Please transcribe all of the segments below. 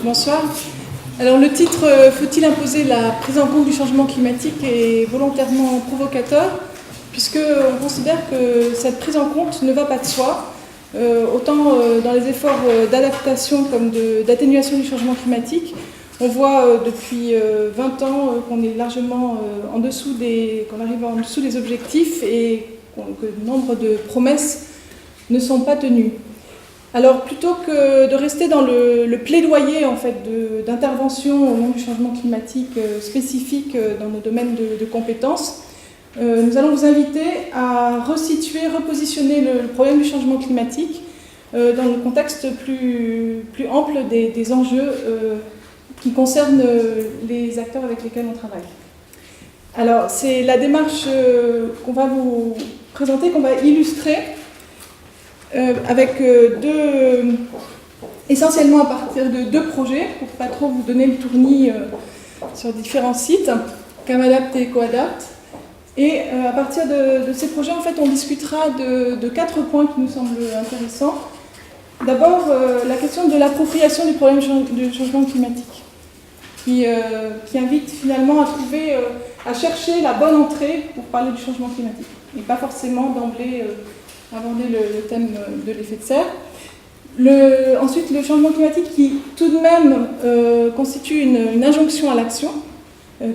Bonsoir. Alors le titre « Faut-il imposer la prise en compte du changement climatique » est volontairement provocateur, puisqu'on considère que cette prise en compte ne va pas de soi, autant dans les efforts d'adaptation comme d'atténuation du changement climatique. On voit depuis 20 ans qu'on est largement qu'on arrive en dessous des objectifs et que nombre de promesses ne sont pas tenues. Alors plutôt que de rester dans le plaidoyer en fait, d'intervention au nom du changement climatique spécifique dans nos domaines de compétences, nous allons vous inviter à repositionner le problème du changement climatique dans le contexte plus ample des enjeux qui concernent les acteurs avec lesquels on travaille. Alors c'est la démarche qu'on va vous présenter, qu'on va illustrer avec essentiellement à partir de deux projets, pour pas trop vous donner le tournis sur différents sites, CamAdapt et EcoAdapt. Et à partir de ces projets, en fait, on discutera de 4 points qui nous semblent intéressants. D'abord, la question de l'appropriation du problème du changement climatique, qui invite finalement à chercher la bonne entrée pour parler du changement climatique, et pas forcément d'emblée aborder le thème de l'effet de serre. Ensuite, le changement climatique qui, tout de même, constitue une injonction à l'action,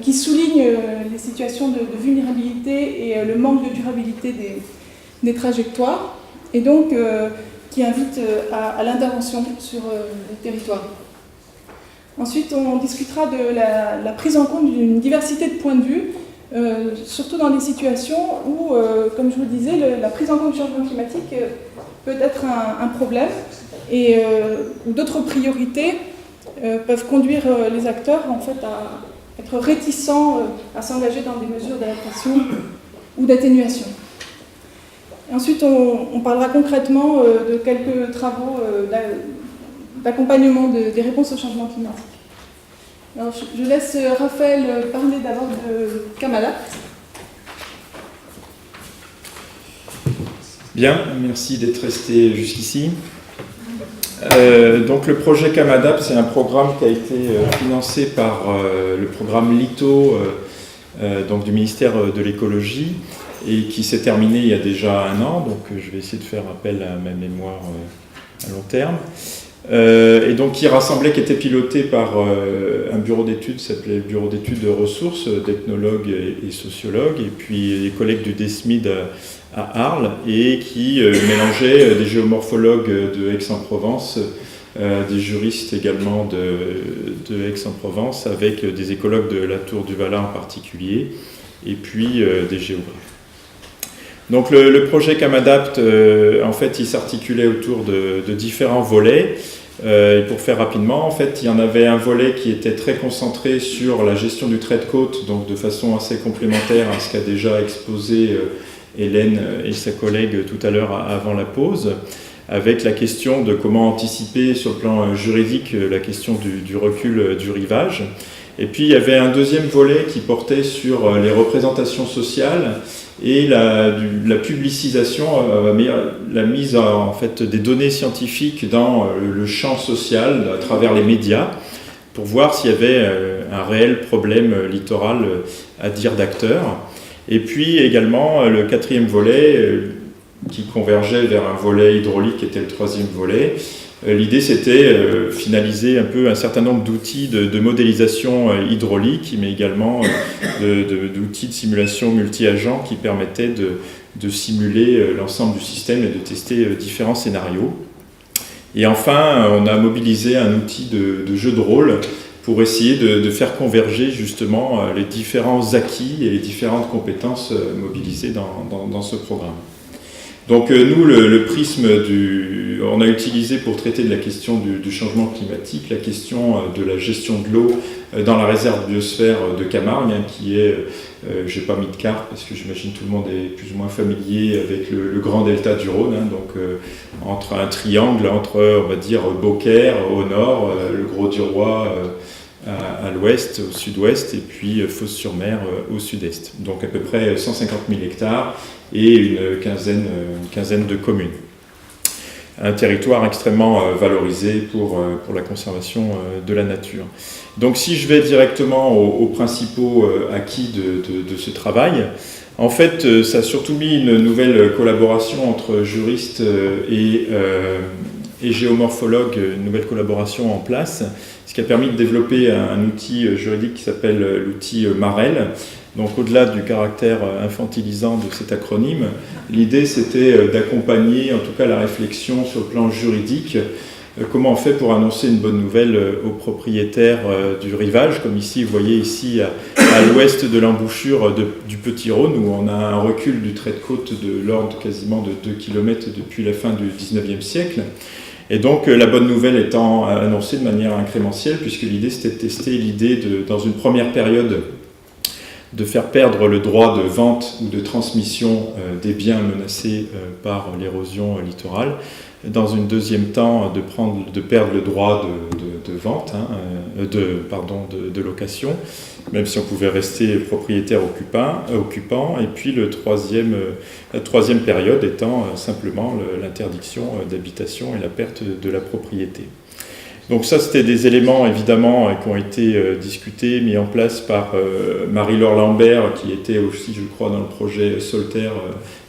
qui souligne les situations de vulnérabilité et le manque de durabilité des trajectoires, et donc qui invite à l'intervention sur le territoire. Ensuite, on discutera de la prise en compte d'une diversité de points de vue, surtout dans des situations où, comme je vous le disais, la prise en compte du changement climatique peut être un problème et où d'autres priorités peuvent conduire les acteurs en fait, à être réticents à s'engager dans des mesures d'adaptation ou d'atténuation. Ensuite, on parlera concrètement de quelques travaux d'accompagnement des réponses au changement climatique. Alors, je laisse Raphaël parler d'abord de CamAdapt. Bien, merci d'être resté jusqu'ici. Donc le projet CamAdapt, c'est un programme qui a été financé par le programme LITO donc du ministère de l'écologie et qui s'est terminé il y a déjà 1 an, donc je vais essayer de faire appel à ma mémoire à long terme. Et donc qui était piloté par un bureau d'études, qui s'appelait le bureau d'études de ressources, d'ethnologues et sociologues, et puis les collègues du DSMID à Arles, et qui mélangeait des géomorphologues de Aix-en-Provence, des juristes également de Aix-en-Provence, avec des écologues de la Tour du Valin en particulier, et puis des géographes. Donc le projet CamAdapt, en fait, il s'articulait autour de différents volets. Et pour faire rapidement, en fait, il y en avait un volet qui était très concentré sur la gestion du trait de côte, donc de façon assez complémentaire à ce qu'a déjà exposé Hélène et sa collègue tout à l'heure avant la pause, avec la question de comment anticiper sur le plan juridique la question du recul du rivage. Et puis il y avait un deuxième volet qui portait sur les représentations sociales et la publicisation, la mise en fait des données scientifiques dans le champ social à travers les médias pour voir s'il y avait un réel problème littoral à dire d'acteurs. Et puis également le 4e volet qui convergeait vers un volet hydraulique qui était le 3e volet. L'idée, c'était finaliser un peu un certain nombre d'outils de modélisation hydraulique, mais également d'outils de simulation multi-agents qui permettaient de simuler l'ensemble du système et de tester différents scénarios. Et enfin, on a mobilisé un outil de jeu de rôle pour essayer de faire converger justement les différents acquis et les différentes compétences mobilisées dans ce programme. Donc nous, le prisme on a utilisé pour traiter de la question du changement climatique, la question de la gestion de l'eau dans la réserve biosphère de Camargue, qui est, j'ai pas mis de carte parce que j'imagine tout le monde est plus ou moins familier avec le grand delta du Rhône, donc entre un triangle entre, on va dire, Beaucaire au nord, le Gros du Roi à l'ouest, au sud-ouest, et puis Fos-sur-Mer au sud-est. Donc à peu près 150 000 hectares et une quinzaine de communes. Un territoire extrêmement valorisé pour la conservation de la nature. Donc si je vais directement aux principaux acquis de ce travail, en fait ça a surtout mis une nouvelle collaboration entre juristes et géomorphologues, une nouvelle collaboration en place, ce qui a permis de développer un outil juridique qui s'appelle l'outil MAREL. Donc au-delà du caractère infantilisant de cet acronyme, l'idée c'était d'accompagner en tout cas la réflexion sur le plan juridique. Comment on fait pour annoncer une bonne nouvelle aux propriétaires du rivage, comme ici, vous voyez ici à l'ouest de l'embouchure du Petit Rhône, où on a un recul du trait de côte de l'ordre quasiment de 2 km depuis la fin du 19e siècle. Et donc la bonne nouvelle étant annoncée de manière incrémentielle, puisque l'idée c'était de tester l'idée dans une première période de faire perdre le droit de vente ou de transmission des biens menacés par l'érosion littorale. Dans une deuxième temps, de perdre le droit de vente, de location, même si on pouvait rester propriétaire occupant. Et puis la troisième période étant simplement l'interdiction d'habitation et la perte de la propriété. Donc ça, c'était des éléments, évidemment, qui ont été discutés, mis en place par Marie-Laure Lambert, qui était aussi, je crois, dans le projet Solterre,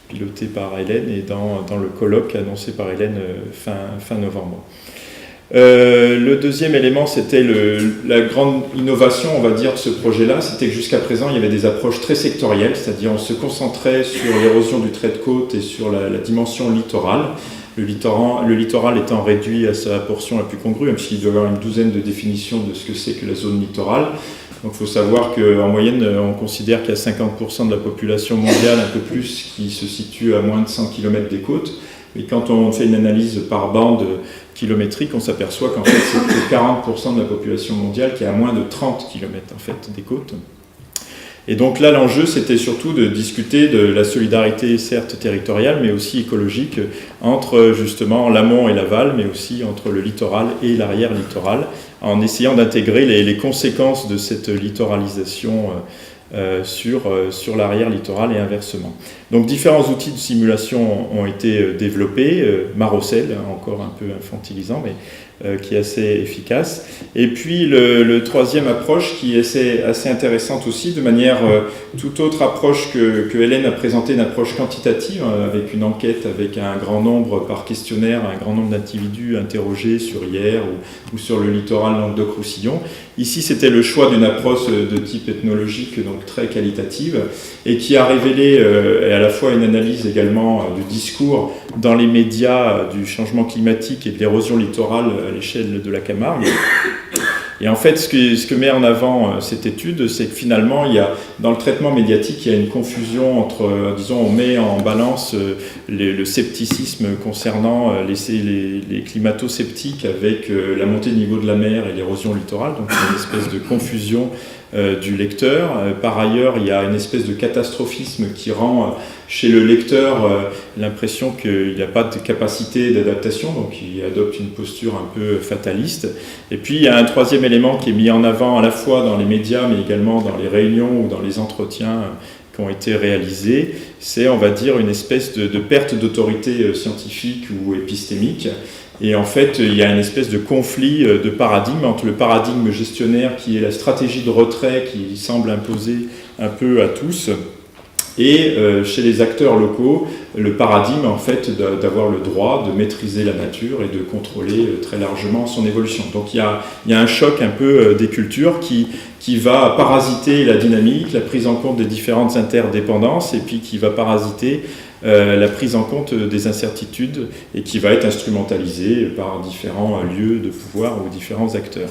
piloté par Hélène, et dans le colloque annoncé par Hélène fin novembre. Le deuxième élément, c'était la grande innovation, on va dire, de ce projet-là, c'était que jusqu'à présent, il y avait des approches très sectorielles, c'est-à-dire on se concentrait sur l'érosion du trait de côte et sur la dimension littorale. Le littoral étant réduit à sa portion la plus congrue, même s'il doit y avoir une douzaine de définitions de ce que c'est que la zone littorale. Donc il faut savoir qu'en moyenne, on considère qu'il y a 50% de la population mondiale, un peu plus, qui se situe à moins de 100 km des côtes. Mais quand on fait une analyse par bande kilométrique, on s'aperçoit qu'en fait, c'est que 40% de la population mondiale qui est à moins de 30 km en fait, des côtes. Et donc là, l'enjeu, c'était surtout de discuter de la solidarité, certes territoriale, mais aussi écologique, entre justement l'amont et l'aval, mais aussi entre le littoral et l'arrière-littoral, en essayant d'intégrer les conséquences de cette littoralisation sur l'arrière-littoral et inversement. Donc différents outils de simulation ont été développés, Marocel, encore un peu infantilisant, mais qui est assez efficace. Et puis le troisième approche qui est assez intéressante aussi, de manière toute autre approche que Hélène a présenté, une approche quantitative, avec une enquête avec un grand nombre par questionnaire, un grand nombre d'individus interrogés sur Hyères ou sur le littoral Languedoc-Roussillon. Ici, c'était le choix d'une approche de type ethnologique, donc très qualitative, et qui a révélé à la fois une analyse également du discours dans les médias du changement climatique et de l'érosion littorale à l'échelle de la Camargue. Et en fait, ce que met en avant cette étude, c'est que finalement, dans le traitement médiatique, il y a une confusion entre, disons, on met en balance le scepticisme concernant les climato-sceptiques avec la montée du niveau de la mer et l'érosion littorale, donc une espèce de confusion du lecteur. Par ailleurs, il y a une espèce de catastrophisme qui rend chez le lecteur l'impression qu'il n'y a pas de capacité d'adaptation, donc il adopte une posture un peu fataliste. Et puis il y a un troisième élément qui est mis en avant à la fois dans les médias, mais également dans les réunions ou dans les entretiens qui ont été réalisés, c'est, on va dire, une espèce de perte d'autorité scientifique ou épistémique. Et en fait, il y a une espèce de conflit de paradigme entre le paradigme gestionnaire qui est la stratégie de retrait qui semble imposer un peu à tous, et chez les acteurs locaux, le paradigme en fait d'avoir le droit de maîtriser la nature et de contrôler très largement son évolution. Donc il y a un choc un peu des cultures qui va parasiter la dynamique, la prise en compte des différentes interdépendances, et puis qui va parasiter la prise en compte des incertitudes et qui va être instrumentalisée par différents lieux de pouvoir ou différents acteurs.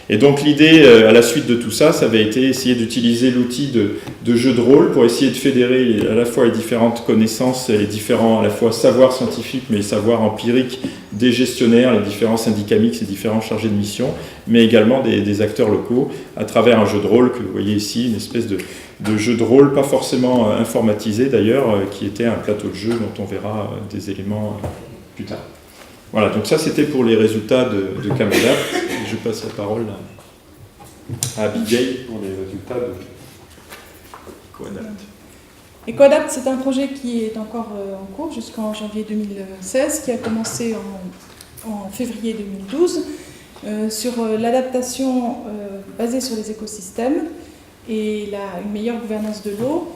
Et donc l'idée, à la suite de tout ça, ça avait été essayer d'utiliser l'outil de jeu de rôle pour essayer de fédérer à la fois les différentes connaissances, les différents à la fois savoirs scientifiques, mais les savoirs empiriques des gestionnaires, les différents syndicats mixtes, les différents chargés de mission, mais également des acteurs locaux, à travers un jeu de rôle que vous voyez ici, une espèce de jeu de rôle, pas forcément informatisé d'ailleurs, qui était un plateau de jeu dont on verra des éléments plus tard. Voilà, donc ça c'était pour les résultats de Camadapt. Je passe la parole à Abigail pour les résultats de EcoAdapt. EcoAdapt, c'est un projet qui est encore en cours jusqu'en janvier 2016, qui a commencé en février 2012, sur l'adaptation basée sur les écosystèmes et une meilleure gouvernance de l'eau.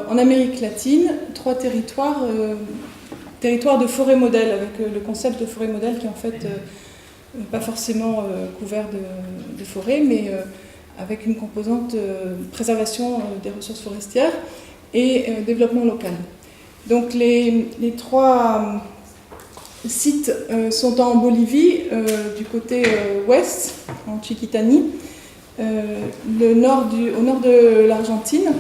En Amérique latine, 3 territoires de forêt modèle, avec le concept de forêt modèle qui est en fait pas forcément couvert de forêt, mais avec une composante préservation des ressources forestières et développement local. Donc les 3 sites sont en Bolivie, du côté ouest, en Chiquitani, au nord de l'Argentine,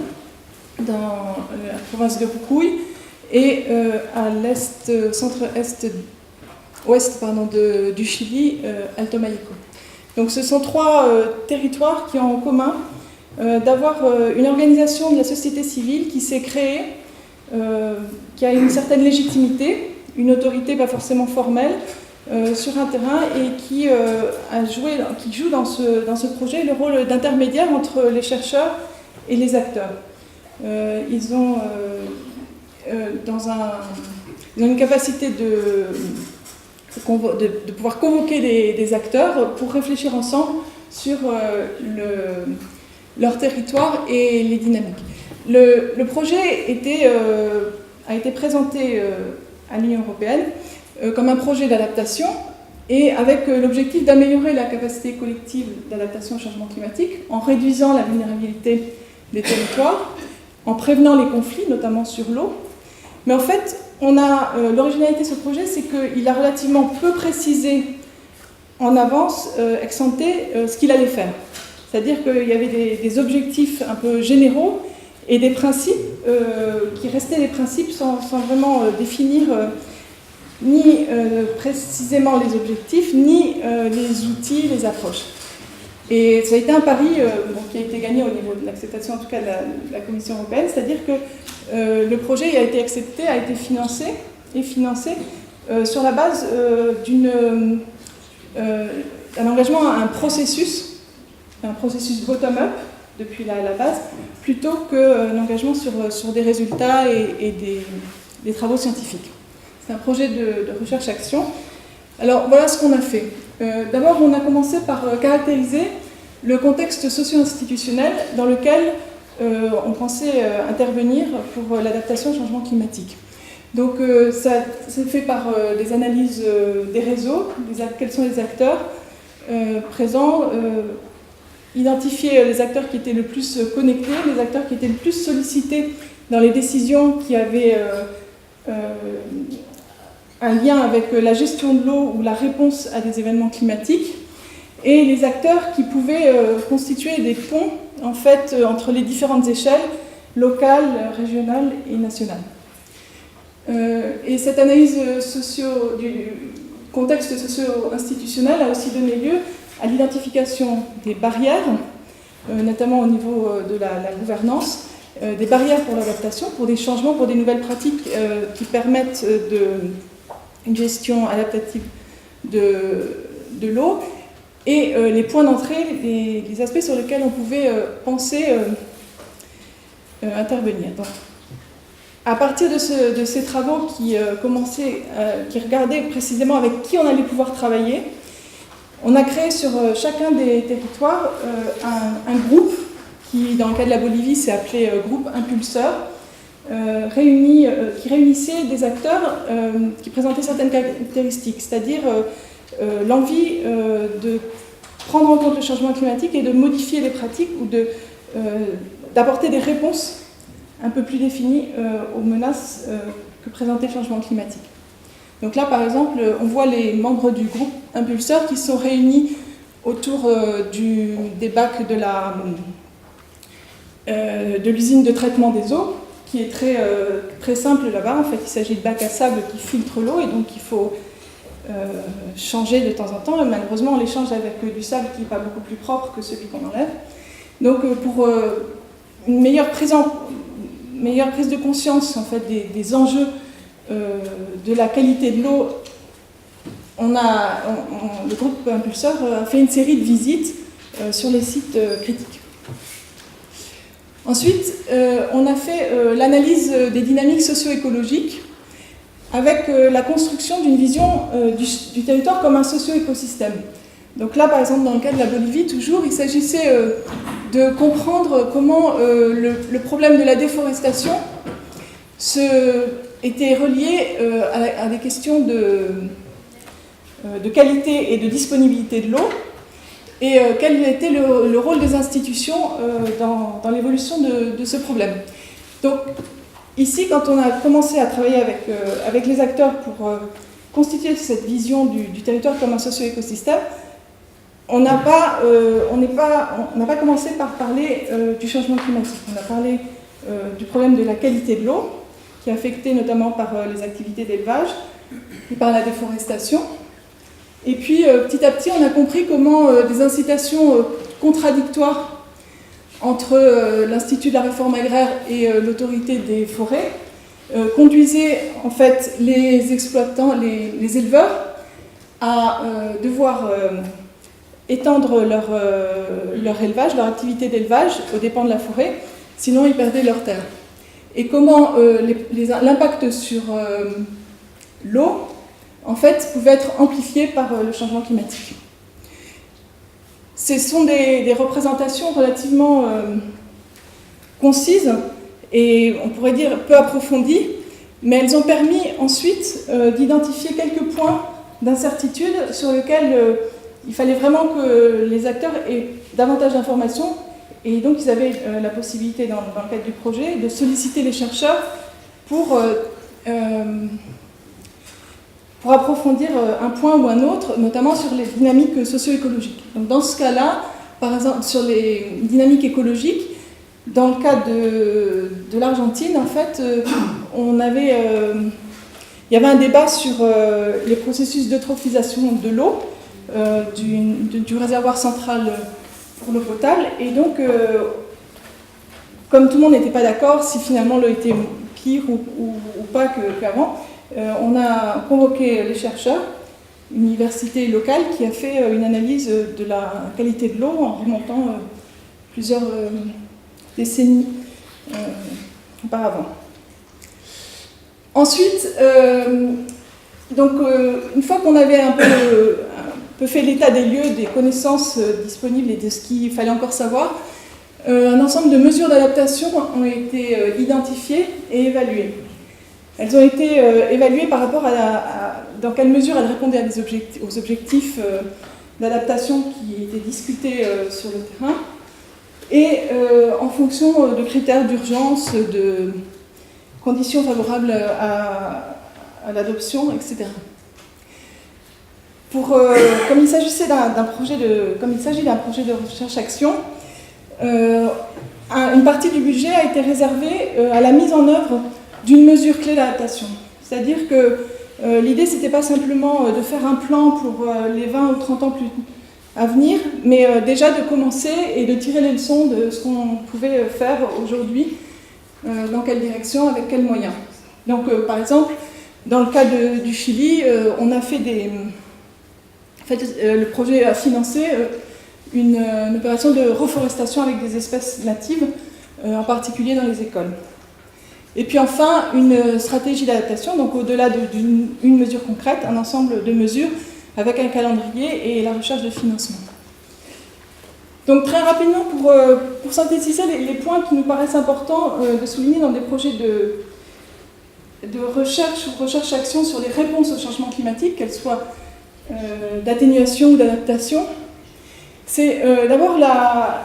dans la province de Jujuy, et à l'est, centre-ouest du Chili, Alto Maipo. Donc ce sont 3 territoires qui ont en commun d'avoir une organisation de la société civile qui s'est créée, qui a une certaine légitimité, une autorité pas forcément formelle, sur un terrain et qui joue dans ce projet le rôle d'intermédiaire entre les chercheurs et les acteurs. Ils ont une capacité de pouvoir convoquer des acteurs pour réfléchir ensemble sur leur territoire et les dynamiques. Le projet a été présenté à l'Union européenne comme un projet d'adaptation et avec l'objectif d'améliorer la capacité collective d'adaptation au changement climatique en réduisant la vulnérabilité des territoires, en prévenant les conflits, notamment sur l'eau. Mais en fait, l'originalité de ce projet, c'est qu'il a relativement peu précisé en avance, ex ante, ce qu'il allait faire. C'est-à-dire qu'il y avait des objectifs un peu généraux et des principes qui restaient des principes sans vraiment définir ni précisément les objectifs, ni les outils, les approches. Et ça a été un pari qui a été gagné au niveau de l'acceptation, en tout cas de la Commission européenne, c'est-à-dire que le projet a été accepté, a été financé sur la base d'un engagement à un processus bottom-up depuis la base, plutôt qu'un engagement sur des résultats et des travaux scientifiques. C'est un projet de recherche-action. Alors voilà ce qu'on a fait. D'abord, on a commencé par caractériser le contexte socio-institutionnel dans lequel on pensait intervenir pour l'adaptation au changement climatique. Donc ça s'est fait par des analyses des réseaux, quels sont les acteurs présents, identifier les acteurs qui étaient le plus connectés, les acteurs qui étaient le plus sollicités dans les décisions qui avaient un lien avec la gestion de l'eau ou la réponse à des événements climatiques, et les acteurs qui pouvaient constituer des ponts en fait, entre les différentes échelles, locales, régionales et nationales. Et cette analyse du contexte socio-institutionnel a aussi donné lieu à l'identification des barrières, notamment au niveau de la gouvernance, des barrières pour l'adaptation, pour des changements, pour des nouvelles pratiques qui permettent une gestion adaptative de l'eau, et les points d'entrée, les aspects sur lesquels on pouvait penser intervenir. Donc, à partir de ces travaux qui regardaient précisément avec qui on allait pouvoir travailler, on a créé sur chacun des territoires un groupe qui, dans le cas de la Bolivie, s'est appelé groupe impulseur, qui réunissait des acteurs qui présentaient certaines caractéristiques, c'est-à-dire l'envie de prendre en compte le changement climatique et de modifier les pratiques ou d'apporter des réponses un peu plus définies aux menaces que présentait le changement climatique. Donc là, par exemple, on voit les membres du groupe impulseur qui sont réunis autour des bacs de l'usine de traitement des eaux, qui est très simple là-bas. En fait, il s'agit de bacs à sable qui filtrent l'eau, et donc il faut changer de temps en temps. Et malheureusement, on les change avec du sable qui n'est pas beaucoup plus propre que celui qu'on enlève. Donc pour une meilleure prise de conscience en fait, des enjeux de la qualité de l'eau, le groupe impulseur a fait une série de visites sur les sites critiques. Ensuite, on a fait l'analyse des dynamiques socio-écologiques avec la construction d'une vision du territoire comme un socio-écosystème. Donc là, par exemple, dans le cas de la Bolivie, toujours, il s'agissait de comprendre comment le problème de la déforestation était relié à des questions de qualité et de disponibilité de l'eau, et quel était le rôle des institutions dans l'évolution de ce problème. Donc ici, quand on a commencé à travailler avec les acteurs pour constituer cette vision du territoire comme un socio-écosystème, on n'a pas commencé par parler du changement climatique. On a parlé du problème de la qualité de l'eau, qui est affectée notamment par les activités d'élevage et par la déforestation. Et puis, petit à petit, on a compris comment des incitations contradictoires entre l'Institut de la réforme agraire et l'autorité des forêts conduisaient en fait les exploitants, les éleveurs, à devoir étendre leur élevage, leur activité d'élevage aux dépens de la forêt, sinon ils perdaient leurs terres. Et comment l'impact sur l'eau, en fait, pouvait être amplifié par le changement climatique. Ce sont des représentations relativement concises et on pourrait dire peu approfondies, mais elles ont permis ensuite d'identifier quelques points d'incertitude sur lesquels il fallait vraiment que les acteurs aient davantage d'informations, et donc ils avaient la possibilité, dans le cadre du projet, de solliciter les chercheurs pour approfondir un point ou un autre, notamment sur les dynamiques socio-écologiques. Donc dans ce cas-là, par exemple, sur les dynamiques écologiques, dans le cas de l'Argentine, en fait, il y avait un débat sur les processus d'eutrophisation de l'eau, du réservoir central pour l'eau potable, et donc comme tout le monde n'était pas d'accord si finalement l'eau était pire ou pas qu'avant, on a convoqué les chercheurs, une université locale qui a fait une analyse de la qualité de l'eau en remontant plusieurs décennies auparavant. Ensuite, une fois qu'on avait un peu fait l'état des lieux, des connaissances disponibles et de ce qu'il fallait encore savoir, un ensemble de mesures d'adaptation ont été identifiées et évaluées. Elles ont été évaluées par rapport à dans quelle mesure elles répondaient aux objectifs d'adaptation qui étaient discutés sur le terrain, et en fonction de critères d'urgence, de conditions favorables à l'adoption, etc. Comme il s'agit d'un projet de recherche-action, une partie du budget a été réservée à la mise en œuvre d'une mesure clé d'adaptation. C'est-à-dire que l'idée, ce n'était pas simplement de faire un plan pour les 20 ou 30 ans à venir, mais déjà de commencer et de tirer les leçons de ce qu'on pouvait faire aujourd'hui, dans quelle direction, avec quels moyens. Donc, par exemple, dans le cas du Chili, on a fait le projet a financé une opération de reforestation avec des espèces natives, en particulier dans les écoles. Et puis enfin, une stratégie d'adaptation, donc au-delà d'une mesure concrète, un ensemble de mesures avec un calendrier et la recherche de financement. Donc très rapidement, pour synthétiser les points qui nous paraissent importants de souligner dans des projets de recherche ou recherche-action sur les réponses au changement climatique, qu'elles soient d'atténuation ou d'adaptation, c'est d'abord la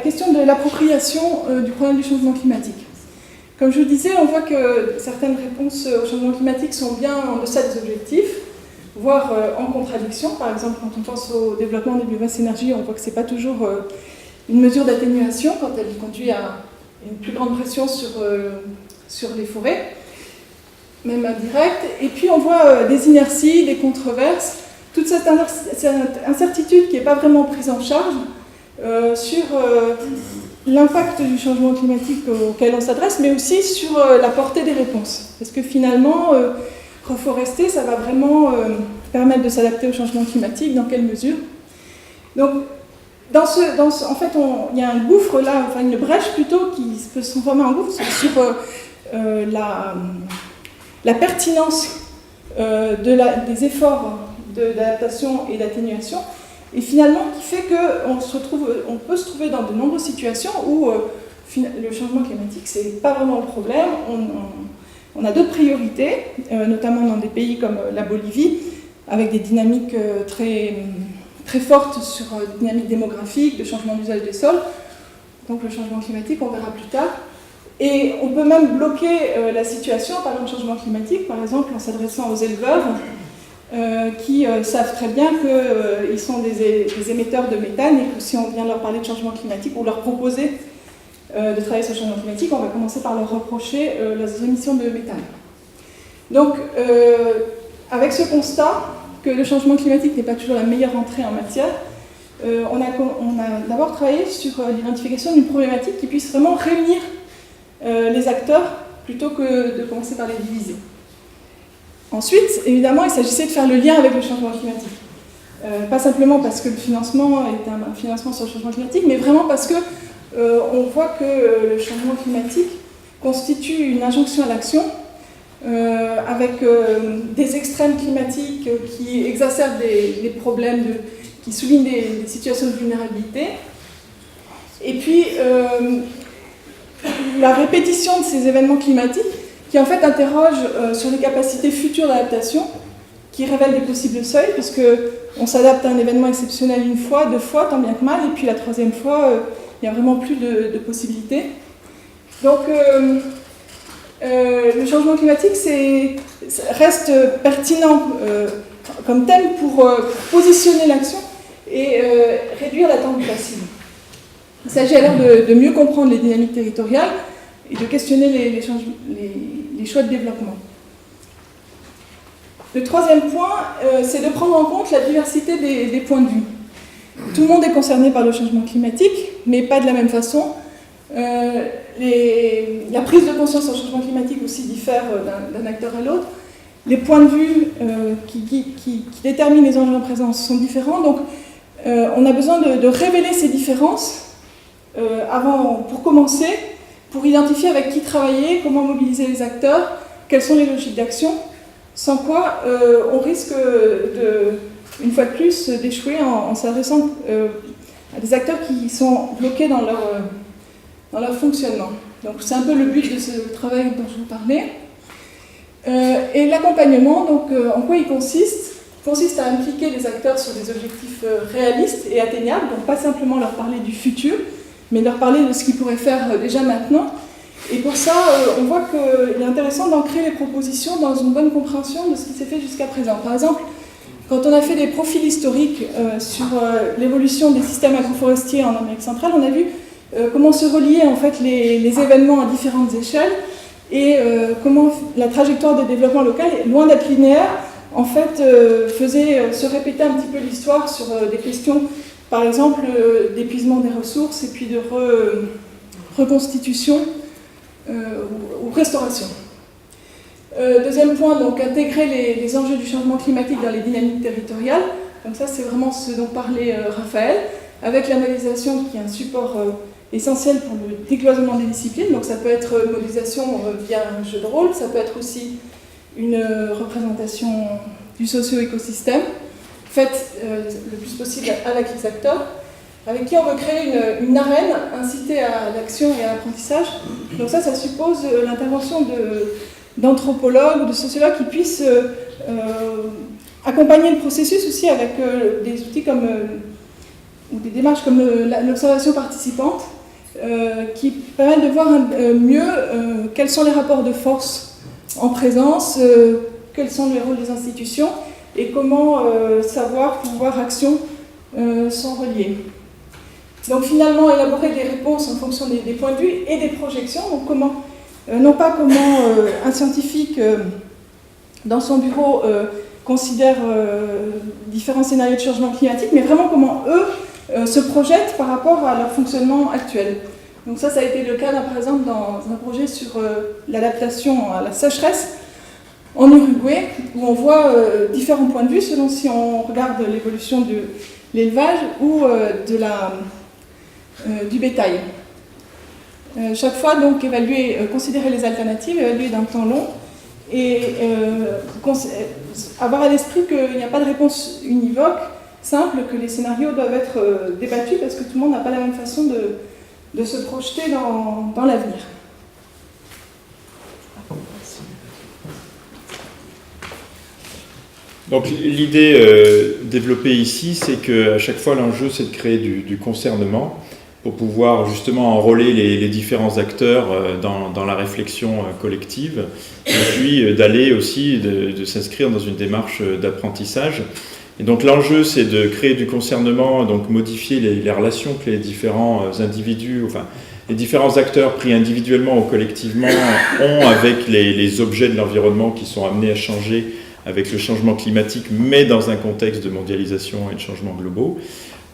question de l'appropriation du problème du changement climatique. Comme je vous disais, on voit que certaines réponses au changement climatique sont bien en deçà des objectifs, voire en contradiction. Par exemple, quand on pense au développement des biomasses énergie, on voit que ce n'est pas toujours une mesure d'atténuation quand elle conduit à une plus grande pression sur les forêts, même indirecte. Et puis on voit des inerties, des controverses, toute cette incertitude qui n'est pas vraiment prise en charge sur l'impact du changement climatique auquel on s'adresse, mais aussi sur la portée des réponses. Parce que finalement, reforester, ça va vraiment permettre de s'adapter au changement climatique, dans quelle mesure? Donc, En fait, il y a un gouffre là, enfin une brèche plutôt, qui peut se transformer en gouffre sur la pertinence des efforts d'adaptation et d'atténuation, et finalement qui fait qu'on peut se trouver dans de nombreuses situations où le changement climatique, c'est pas vraiment le problème. On a d'autres priorités, notamment dans des pays comme la Bolivie, avec des dynamiques très fortes sur des dynamiques démographiques, de changement d'usage des sols. Donc le changement climatique, on verra plus tard. Et on peut même bloquer la situation par le changement climatique, par exemple en s'adressant aux éleveurs qui savent très bien qu'ils sont des émetteurs de méthane, et que si on vient leur parler de changement climatique ou leur proposer de travailler sur le changement climatique, on va commencer par leur reprocher les émissions de méthane. Donc, avec ce constat que le changement climatique n'est pas toujours la meilleure entrée en matière, on a d'abord travaillé sur l'identification d'une problématique qui puisse vraiment réunir les acteurs plutôt que de commencer par les diviser. Ensuite, évidemment, il s'agissait de faire le lien avec le changement climatique. Pas simplement parce que le financement est un financement sur le changement climatique, mais vraiment parce que on voit que le changement climatique constitue une injonction à l'action avec des extrêmes climatiques qui exacerbent des problèmes, qui soulignent des situations de vulnérabilité. Et puis, la répétition de ces événements climatiques qui en fait interrogent sur les capacités futures d'adaptation, qui révèlent des possibles seuils, puisqu'on s'adapte à un événement exceptionnel une fois, deux fois, tant bien que mal, et puis la troisième fois, il n'y a vraiment plus de possibilités. Donc, le changement climatique reste pertinent comme thème pour positionner l'action et réduire l'attente passive. Il s'agit alors de mieux comprendre les dynamiques territoriales et de questionner les choix de développement. Le troisième point, c'est de prendre en compte la diversité des points de vue. Tout le monde est concerné par le changement climatique, mais pas de la même façon. La prise de conscience sur le changement climatique aussi diffère d'un acteur à l'autre. Les points de vue qui déterminent les enjeux en présence sont différents. Donc, on a besoin de révéler ces différences pour commencer, pour identifier avec qui travailler, comment mobiliser les acteurs, quelles sont les logiques d'action, sans quoi on risque, une fois de plus, d'échouer en s'adressant à des acteurs qui sont bloqués dans leur fonctionnement. Donc c'est un peu le but de ce travail dont je vous parlais. Et l'accompagnement, donc en quoi il consiste ? Il consiste à impliquer les acteurs sur des objectifs réalistes et atteignables, donc pas simplement leur parler du futur, mais leur parler de ce qu'ils pourraient faire déjà maintenant. Et pour ça, on voit qu'il est intéressant d'ancrer les propositions dans une bonne compréhension de ce qui s'est fait jusqu'à présent. Par exemple, quand on a fait des profils historiques sur l'évolution des systèmes agroforestiers en Amérique centrale, on a vu comment se reliaient en fait les événements à différentes échelles et comment la trajectoire de développement local, loin d'être linéaire, en fait faisait se répéter un petit peu l'histoire sur des questions, par exemple d'épuisement des ressources et puis de reconstitution ou restauration. Deuxième point, donc intégrer les enjeux du changement climatique dans les dynamiques territoriales. Donc ça, c'est vraiment ce dont parlait Raphaël, avec la modélisation qui est un support essentiel pour le décloisonnement des disciplines. Donc ça peut être modélisation via un jeu de rôle, ça peut être aussi une représentation du socio-écosystème, faite le plus possible avec les acteurs, avec qui on veut créer une arène, inciter à l'action et à l'apprentissage. Donc ça suppose l'intervention d'anthropologues ou de sociologues qui puissent accompagner le processus aussi avec des outils ou des démarches comme l'observation participante, qui permettent de voir mieux quels sont les rapports de force en présence, quels sont les rôles des institutions et comment savoir, pouvoir, action sont reliés. Donc finalement, élaborer des réponses en fonction des points de vue et des projections. Donc non pas comment un scientifique dans son bureau considère différents scénarios de changement climatique, mais vraiment comment eux se projettent par rapport à leur fonctionnement actuel. Donc ça a été le cas par exemple dans un projet sur l'adaptation à la sécheresse en Uruguay, où on voit différents points de vue selon si on regarde l'évolution l'élevage ou du bétail. Chaque fois, donc, considérer les alternatives, évaluer d'un temps long et avoir à l'esprit qu'il n'y a pas de réponse univoque, simple, que les scénarios doivent être débattus parce que tout le monde n'a pas la même façon de se projeter dans l'avenir. Donc l'idée développée ici, c'est qu'à chaque fois l'enjeu c'est de créer du concernement pour pouvoir justement enrôler les différents acteurs dans la réflexion collective et puis d'aller aussi de s'inscrire dans une démarche d'apprentissage. Et donc l'enjeu c'est de créer du concernement, donc modifier les relations que les différents individus, enfin les différents acteurs pris individuellement ou collectivement ont avec les objets de l'environnement qui sont amenés à changer avec le changement climatique, mais dans un contexte de mondialisation et de changements globaux.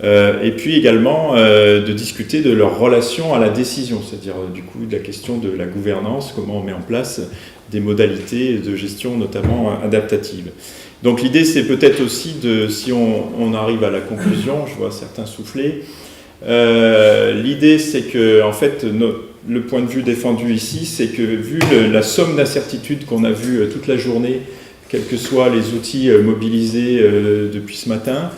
Et puis également de discuter de leur relation à la décision, c'est-à-dire du coup de la question de la gouvernance, comment on met en place des modalités de gestion notamment adaptatives. Donc l'idée c'est peut-être aussi si on arrive à la conclusion, je vois certains souffler, l'idée c'est que en fait le point de vue défendu ici, c'est que vu la somme d'incertitudes qu'on a vues toute la journée, quels que soient les outils mobilisés depuis ce matin,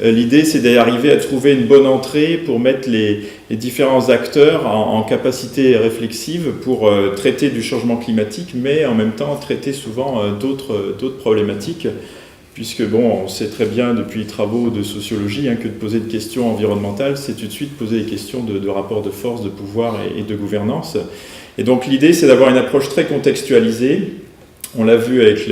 l'idée c'est d'arriver à trouver une bonne entrée pour mettre les différents acteurs en capacité réflexive pour traiter du changement climatique, mais en même temps traiter souvent d'autres problématiques, puisque bon, on sait très bien depuis les travaux de sociologie que de poser des questions environnementales, c'est tout de suite poser des questions de rapport de force, de pouvoir et de gouvernance. Et donc l'idée c'est d'avoir une approche très contextualisée. On l'a vu avec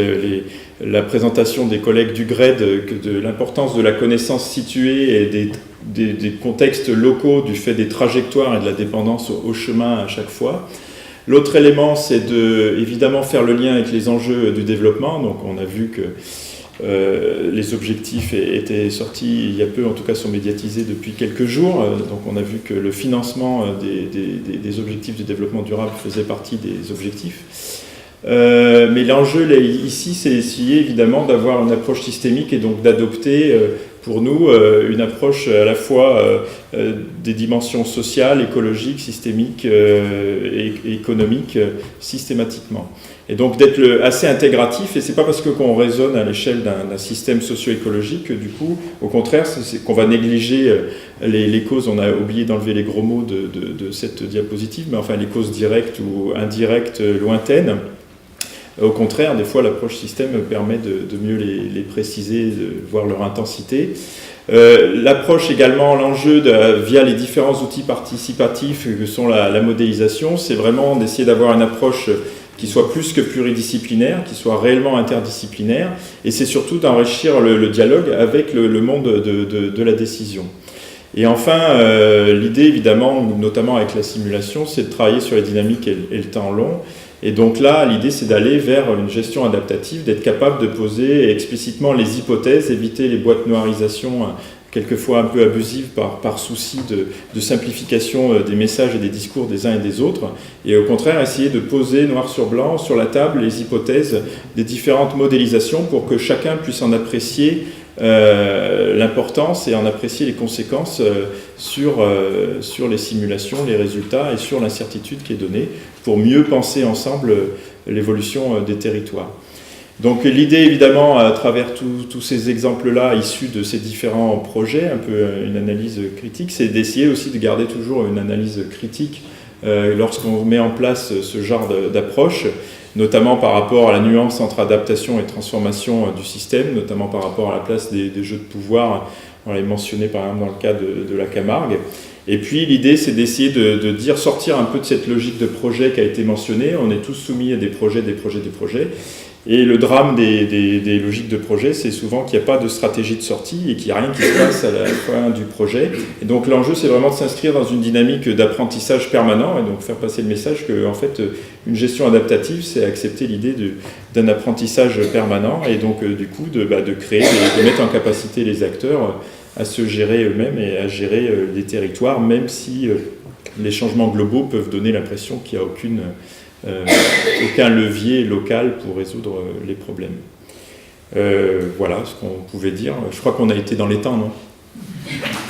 la présentation des collègues du GRED, de l'importance de la connaissance située et des contextes locaux du fait des trajectoires et de la dépendance au chemin à chaque fois. L'autre élément, c'est évidemment faire le lien avec les enjeux du développement. Donc on a vu que les objectifs étaient sortis il y a peu, en tout cas sont médiatisés depuis quelques jours. Donc on a vu que le financement des objectifs du développement durable faisait partie des objectifs. Mais l'enjeu ici, c'est essayer évidemment d'avoir une approche systémique et donc d'adopter pour nous une approche à la fois des dimensions sociales, écologiques, systémiques et économiques systématiquement. Et donc d'être assez intégratif, et c'est pas parce qu'on raisonne à l'échelle d'un système socio-écologique que du coup, au contraire, c'est qu'on va négliger les causes. On a oublié d'enlever les gros mots de cette diapositive, mais enfin les causes directes ou indirectes lointaines. Au contraire, des fois, l'approche système permet de mieux les préciser, de voir leur intensité. L'approche également, l'enjeu via les différents outils participatifs que sont la modélisation, c'est vraiment d'essayer d'avoir une approche qui soit plus que pluridisciplinaire, qui soit réellement interdisciplinaire, et c'est surtout d'enrichir le dialogue avec le monde de la décision. Et enfin, l'idée évidemment, notamment avec la simulation, c'est de travailler sur les dynamiques et le temps long. Et donc là, l'idée c'est d'aller vers une gestion adaptative, d'être capable de poser explicitement les hypothèses, éviter les boîtes noirisation quelquefois un peu abusives par souci de simplification des messages et des discours des uns et des autres, et au contraire essayer de poser noir sur blanc sur la table les hypothèses des différentes modélisations pour que chacun puisse en apprécier l'importance et en apprécier les conséquences sur les simulations, les résultats et sur l'incertitude qui est donnée pour mieux penser ensemble l'évolution des territoires. Donc l'idée évidemment à travers tous ces exemples-là issus de ces différents projets, un peu une analyse critique, c'est d'essayer aussi de garder toujours une analyse critique lorsqu'on met en place ce genre d'approche, notamment par rapport à la nuance entre adaptation et transformation du système, notamment par rapport à la place des jeux de pouvoir, on l'avait mentionné par exemple dans le cas de la Camargue. Et puis l'idée c'est d'essayer de sortir un peu de cette logique de projet qui a été mentionnée, on est tous soumis à des projets. Et le drame des logiques de projet, c'est souvent qu'il n'y a pas de stratégie de sortie et qu'il n'y a rien qui se passe à la fin du projet. Et donc l'enjeu, c'est vraiment de s'inscrire dans une dynamique d'apprentissage permanent et donc faire passer le message que, en fait, une gestion adaptative, c'est accepter l'idée d'un apprentissage permanent et donc du coup de créer, de mettre en capacité les acteurs à se gérer eux-mêmes et à gérer les territoires, même si les changements globaux peuvent donner l'impression qu'il n'y a aucun levier local pour résoudre les problèmes. Voilà ce qu'on pouvait dire. Je crois qu'on a été dans les temps, non ? Merci.